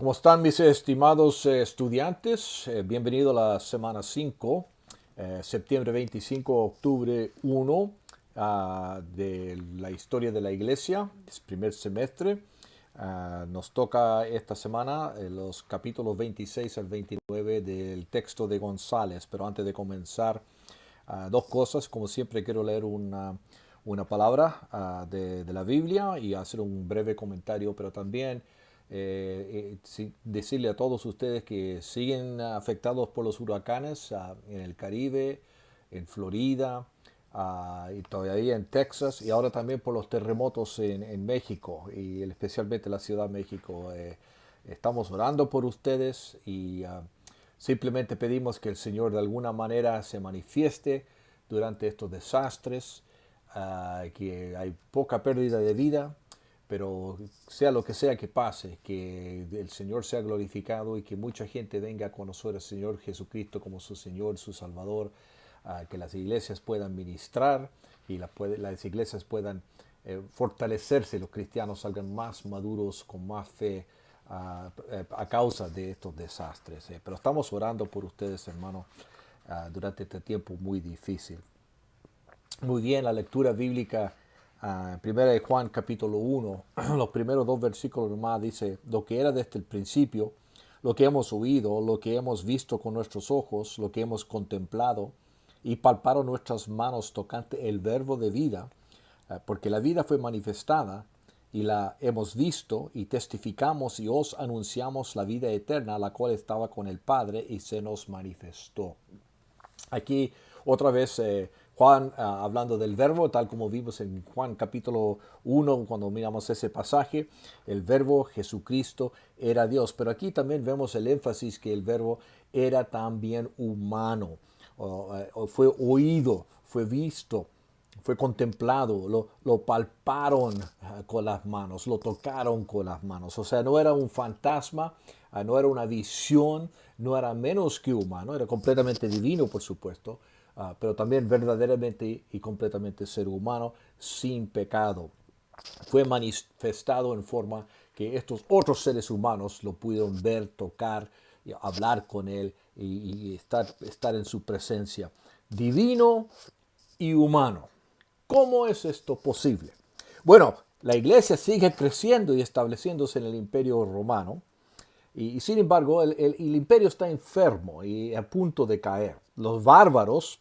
¿Cómo están mis estimados estudiantes? Bienvenido a la semana 5, septiembre 25, octubre 1 de la historia de la iglesia, es primer semestre. Nos toca esta semana los capítulos 26 al 29 del texto de González, pero antes de comenzar, dos cosas. Como siempre quiero leer una palabra de la Biblia y hacer un breve comentario, pero también decirle a todos ustedes que siguen afectados por los huracanes en el Caribe, en Florida, y todavía en Texas, y ahora también por los terremotos en México, y especialmente la Ciudad de México. Estamos orando por ustedes y simplemente pedimos que el Señor de alguna manera se manifieste durante estos desastres, que hay poca pérdida de vida, pero sea lo que sea que pase, que el Señor sea glorificado y que mucha gente venga a conocer al Señor Jesucristo como su Señor, su Salvador, que las iglesias puedan ministrar y las iglesias puedan fortalecerse, los cristianos salgan más maduros, con más fe, a causa de estos desastres. Pero estamos orando por ustedes, hermanos, durante este tiempo muy difícil. Muy bien, la lectura bíblica, primera de Juan capítulo 1, los primeros dos versículos más dice: lo que era desde el principio, lo que hemos oído, lo que hemos visto con nuestros ojos, lo que hemos contemplado y palparon nuestras manos tocante el verbo de vida, porque la vida fue manifestada y la hemos visto y testificamos y os anunciamos la vida eterna, la cual estaba con el Padre y se nos manifestó. Aquí otra vez Juan hablando del verbo, tal como vimos en Juan capítulo 1, cuando miramos ese pasaje, el verbo Jesucristo era Dios. Pero aquí también vemos el énfasis que el verbo era también humano, fue oído, fue visto, fue contemplado, lo palparon con las manos, lo tocaron con las manos. O sea, no era un fantasma, no era una visión, no era menos que humano, era completamente divino, por supuesto, pero también verdaderamente y completamente ser humano, sin pecado. Fue manifestado en forma que estos otros seres humanos lo pudieron ver, tocar, y hablar con él y estar en su presencia. Divino y humano. ¿Cómo es esto posible? Bueno, la iglesia sigue creciendo y estableciéndose en el imperio romano, y sin embargo el imperio está enfermo y a punto de caer. Los bárbaros,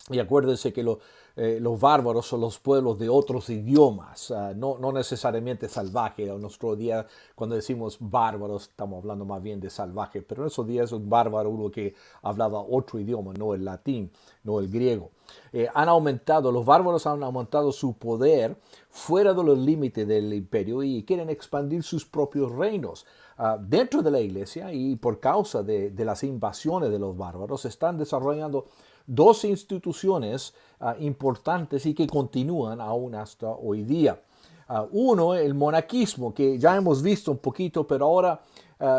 y acuérdense que los bárbaros son los pueblos de otros idiomas, no necesariamente salvaje. En nuestro día, cuando decimos bárbaros, estamos hablando más bien de salvaje, pero en esos días un bárbaro uno que hablaba otro idioma, no el latín, no el griego. Los bárbaros han aumentado su poder fuera de los límites del imperio y quieren expandir sus propios reinos. Dentro de la iglesia, y por causa de las invasiones de los bárbaros, están desarrollando dos instituciones importantes y que continúan aún hasta hoy día. Uno, el monaquismo, que ya hemos visto un poquito, pero ahora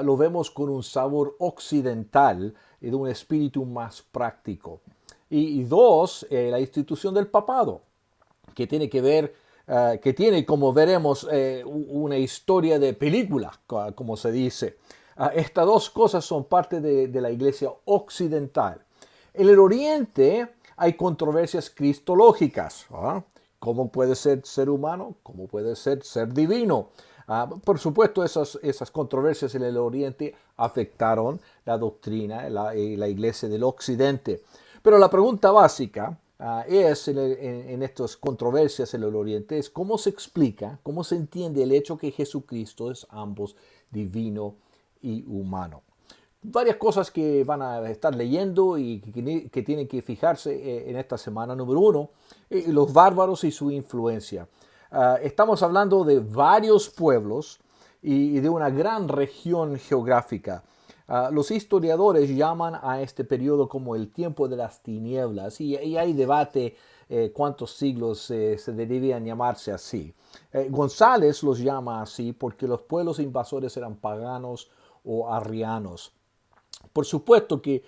lo vemos con un sabor occidental y de un espíritu más práctico. Y dos, la institución del papado, que tiene que ver, que tiene, como veremos, una historia de película, como se dice. Estas dos cosas son parte de la iglesia occidental. En el oriente hay controversias cristológicas. ¿Cómo puede ser humano? ¿Cómo puede ser divino? Por supuesto, esas controversias en el oriente afectaron la doctrina y la iglesia del occidente. Pero la pregunta básica es en estas controversias en el oriente es cómo se explica, cómo se entiende el hecho que Jesucristo es ambos divino y humano. Varias cosas que van a estar leyendo y que tienen que fijarse en esta semana. Número uno, los bárbaros y su influencia. Estamos hablando de varios pueblos y de una gran región geográfica. Los historiadores llaman a este periodo como el tiempo de las tinieblas y hay debate cuántos siglos se debían llamarse así. González los llama así porque los pueblos invasores eran paganos o arrianos. Por supuesto que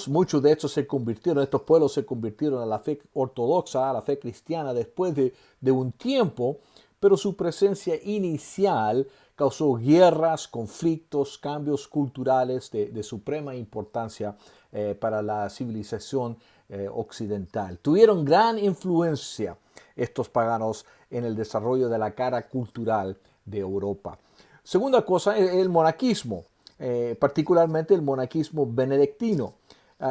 muchos de estos pueblos se convirtieron a la fe ortodoxa, a la fe cristiana después de un tiempo, pero su presencia inicial causó guerras, conflictos, cambios culturales de suprema importancia para la civilización occidental. Tuvieron gran influencia estos paganos en el desarrollo de la cara cultural de Europa. Segunda cosa, el monaquismo, particularmente el monaquismo benedictino.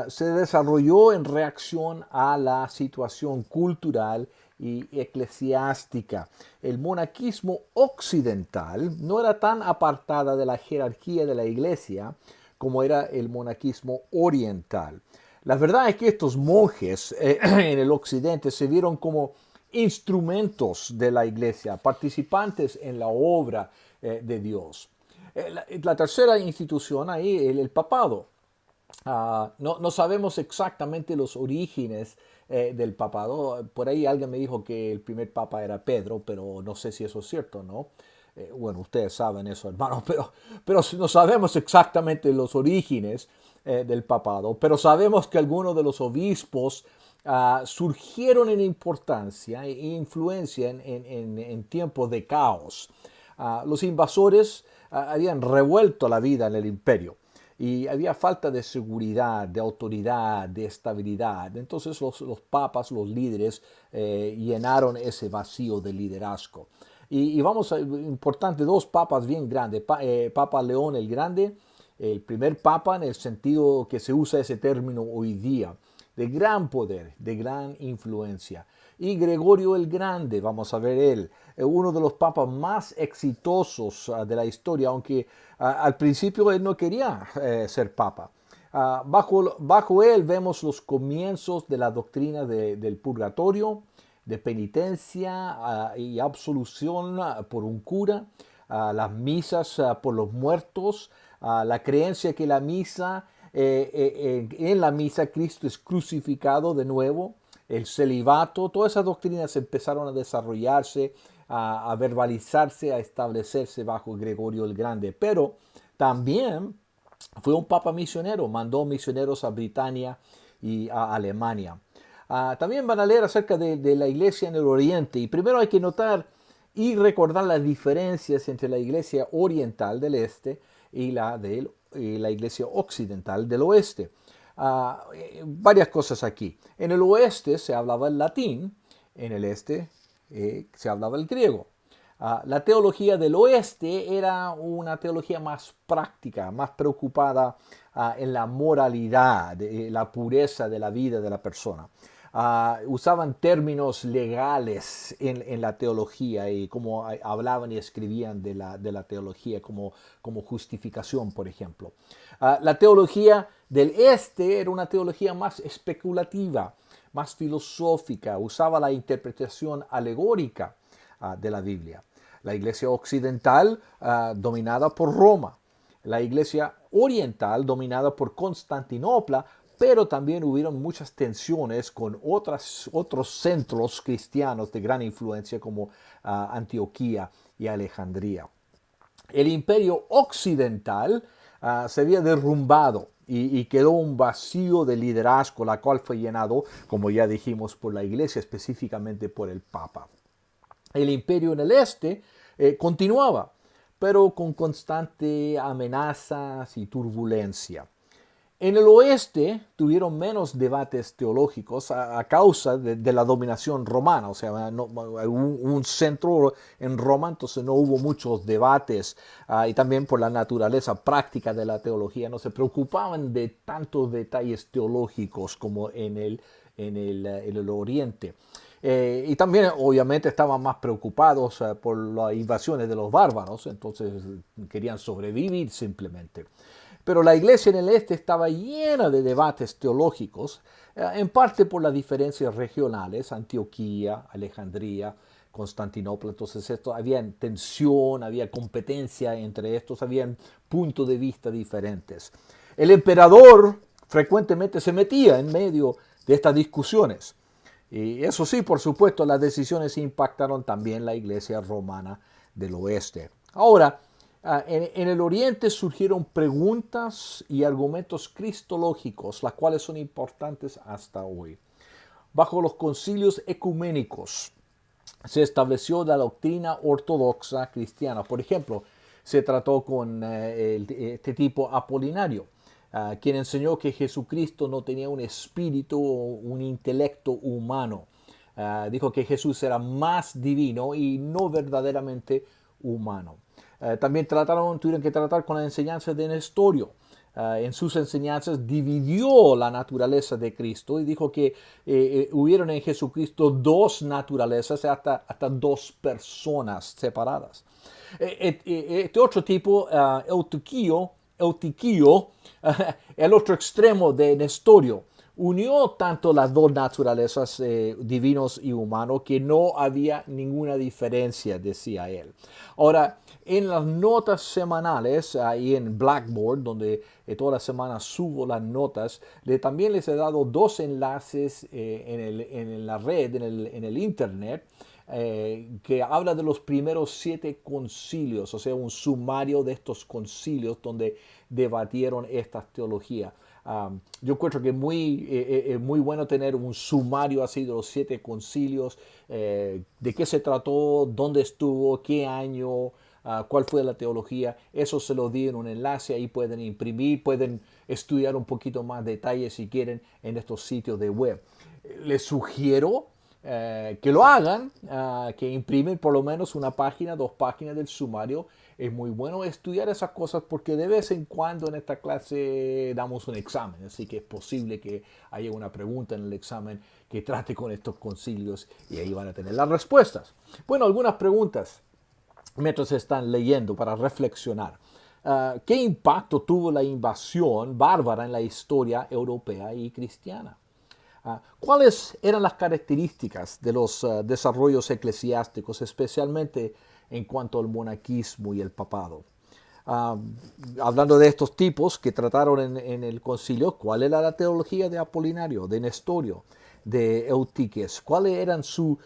Se desarrolló en reacción a la situación cultural y eclesiástica. El monaquismo occidental no era tan apartada de la jerarquía de la iglesia como era el monaquismo oriental. La verdad es que estos monjes en el occidente se vieron como instrumentos de la iglesia, participantes en la obra de Dios. La tercera institución ahí, el papado. No sabemos exactamente los orígenes del papado. Por ahí alguien me dijo que el primer papa era Pedro, pero no sé si eso es cierto, ¿no? Bueno, ustedes saben eso, hermano, pero no sabemos exactamente los orígenes del papado, pero sabemos que algunos de los obispos surgieron en importancia e influencia en tiempos de caos. Los invasores habían revuelto la vida en el imperio y había falta de seguridad, de autoridad, de estabilidad. Entonces los papas, los líderes, llenaron ese vacío de liderazgo. Y vamos a, importante, dos papas bien grandes. Papa León el Grande, el primer papa en el sentido que se usa ese término hoy día, de gran poder, de gran influencia. Y Gregorio el Grande, vamos a ver él, uno de los papas más exitosos de la historia, aunque al principio él no quería ser papa. Bajo él vemos los comienzos de la doctrina del purgatorio, de penitencia y absolución por un cura, las misas por los muertos, la creencia que la misa, en la misa Cristo es crucificado de nuevo, el celibato, todas esas doctrinas empezaron a desarrollarse, a verbalizarse, a establecerse bajo Gregorio el Grande. Pero también fue un papa misionero, mandó misioneros a Britania y a Alemania. También van a leer acerca de la iglesia en el Oriente. Y primero hay que notar y recordar las diferencias entre la iglesia oriental del este y la iglesia occidental del oeste. Varias cosas aquí. En el oeste se hablaba el latín, en el este se hablaba el griego. La teología del oeste era una teología más práctica, más preocupada en la moralidad, la pureza de la vida de la persona. Usaban términos legales en la teología y cómo hablaban y escribían de la teología como justificación, por ejemplo. La teología del este era una teología más especulativa, más filosófica, usaba la interpretación alegórica de la Biblia. La iglesia occidental dominada por Roma, la iglesia oriental dominada por Constantinopla, pero también hubieron muchas tensiones con otros centros cristianos de gran influencia como Antioquía y Alejandría. El imperio occidental se había derrumbado y quedó un vacío de liderazgo, la cual fue llenado, como ya dijimos, por la iglesia, específicamente por el Papa. El imperio en el este continuaba, pero con constante amenazas y turbulencia. En el oeste tuvieron menos debates teológicos a causa de la dominación romana, o sea, un centro en Roma, entonces no hubo muchos debates y también por la naturaleza práctica de la teología no se preocupaban de tantos detalles teológicos como en el oriente. Y también obviamente estaban más preocupados por las invasiones de los bárbaros, entonces querían sobrevivir simplemente. Pero la iglesia en el este estaba llena de debates teológicos, en parte por las diferencias regionales, Antioquía, Alejandría, Constantinopla. Entonces había tensión, había competencia entre estos, había puntos de vista diferentes. El emperador frecuentemente se metía en medio de estas discusiones. Y eso sí, por supuesto, las decisiones impactaron también la iglesia romana del oeste. Ahora, en el oriente surgieron preguntas y argumentos cristológicos, las cuales son importantes hasta hoy. Bajo los concilios ecuménicos se estableció la doctrina ortodoxa cristiana. Por ejemplo, se trató con este tipo Apolinario, quien enseñó que Jesucristo no tenía un espíritu o un intelecto humano. Dijo que Jesús era más divino y no verdaderamente humano. También tuvieron que tratar con la enseñanza de Nestorio. En sus enseñanzas dividió la naturaleza de Cristo y dijo que hubieron en Jesucristo dos naturalezas, hasta dos personas separadas. Este otro tipo, Eutiquio, el otro extremo de Nestorio, unió tanto las dos naturalezas, divinos y humanos, que no había ninguna diferencia, decía él. Ahora, en las notas semanales, ahí en Blackboard, donde todas las semanas subo las notas, también les he dado dos enlaces en la red, en el internet, que habla de los primeros 7 concilios, o sea, un sumario de estos concilios donde debatieron esta teología. Yo encuentro que es muy bueno tener un sumario así de los 7 concilios, de qué se trató, dónde estuvo, qué año, cuál fue la teología. Eso se lo di en un enlace, ahí pueden imprimir, pueden estudiar un poquito más detalles si quieren en estos sitios de web. Les sugiero que lo hagan, que imprimen por lo menos una página, 2 páginas del sumario. Es muy bueno estudiar esas cosas porque de vez en cuando en esta clase damos un examen, así que es posible que haya una pregunta en el examen que trate con estos concilios y ahí van a tener las respuestas. Bueno, algunas preguntas mientras están leyendo para reflexionar. ¿Qué impacto tuvo la invasión bárbara en la historia europea y cristiana? ¿Cuáles eran las características de los desarrollos eclesiásticos, especialmente en cuanto al monaquismo y el papado? Hablando de estos tipos que trataron en el concilio, ¿cuál era la teología de Apolinario, de Nestorio, de Eutiques? ¿Cuáles eran su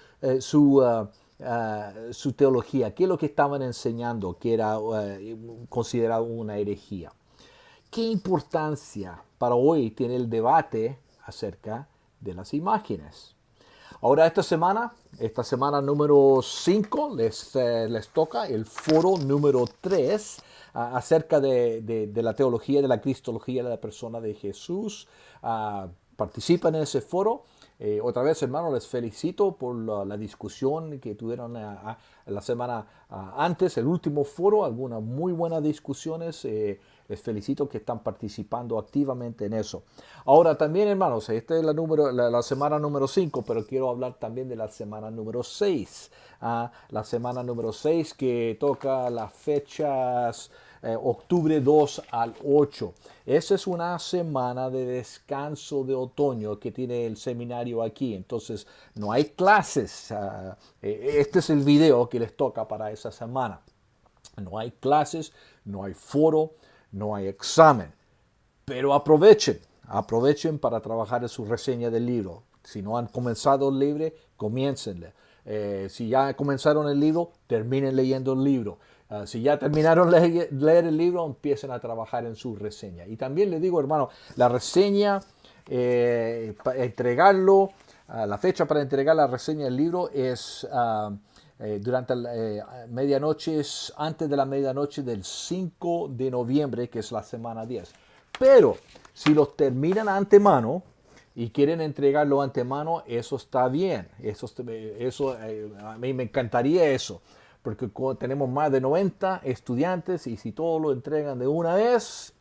teología? ¿Qué es lo que estaban enseñando que era considerado una herejía? ¿Qué importancia para hoy tiene el debate acerca de las imágenes? Ahora esta semana número 5, les toca el foro número 3 acerca de la teología, de la cristología de la persona de Jesús. Participan en ese foro. Otra vez, hermanos, les felicito por la discusión que tuvieron la semana antes, el último foro, algunas muy buenas discusiones. Les felicito que están participando activamente en eso. Ahora también, hermanos, esta es la semana número 5, pero quiero hablar también de la semana número 6. La semana número 6 que toca las fechas octubre 2 al 8. Esa es una semana de descanso de otoño que tiene el seminario aquí. Entonces, no hay clases. Este es el video que les toca para esa semana. No hay clases, no hay foro, no hay examen. Pero aprovechen para trabajar en su reseña del libro. Si no han comenzado el libro, comiéncenle. Si ya comenzaron el libro, terminen leyendo el libro. Si ya terminaron de leer el libro, empiecen a trabajar en su reseña. Y también les digo, hermano, la reseña, para entregarlo, la fecha para entregar la reseña del libro es durante medianoche, antes de la medianoche del 5 de noviembre, que es la semana 10. Pero si los terminan antemano y quieren entregarlo antemano, eso está bien. A mí me encantaría eso, porque tenemos más de 90 estudiantes y si todos lo entregan de una vez,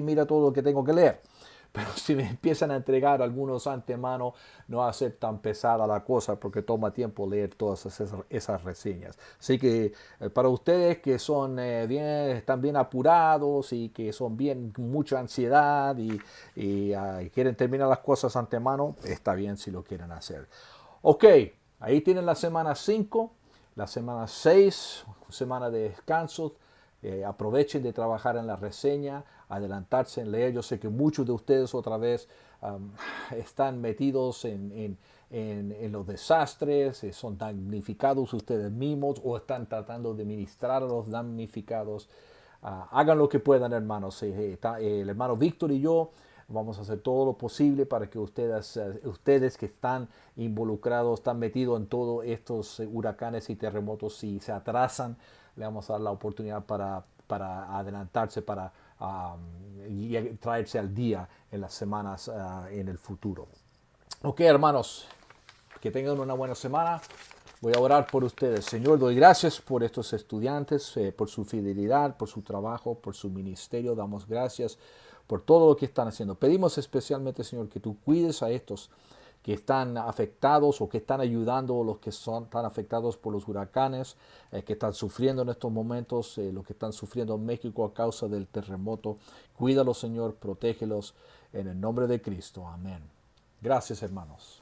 mira todo lo que tengo que leer. Pero si me empiezan a entregar algunos antemano, no va a ser tan pesada la cosa porque toma tiempo leer todas esas reseñas. Así que para ustedes que son están bien apurados y que son bien mucha ansiedad y quieren terminar las cosas antemano, está bien si lo quieren hacer. Ok, ahí tienen la semana 5, la semana 6, semana de descanso. Aprovechen de trabajar en la reseña, adelantarse en leer. Yo sé que muchos de ustedes otra vez están metidos en los desastres, son damnificados ustedes mismos o están tratando de ministrar a los damnificados. Hagan lo que puedan, hermanos. El hermano Víctor y yo vamos a hacer todo lo posible para que ustedes que están involucrados, están metidos en todos estos huracanes y terremotos, si se atrasan, le vamos a dar la oportunidad para adelantarse, para traerse al día en las semanas en el futuro. Ok, hermanos, que tengan una buena semana. Voy a orar por ustedes. Señor, doy gracias por estos estudiantes, por su fidelidad, por su trabajo, por su ministerio. Damos gracias por todo lo que están haciendo. Pedimos especialmente, Señor, que tú cuides a estos que están afectados o que están ayudando a los que están afectados por los huracanes, que están sufriendo en estos momentos, los que están sufriendo en México a causa del terremoto. Cuídalos, Señor, protégelos en el nombre de Cristo. Amén. Gracias, hermanos.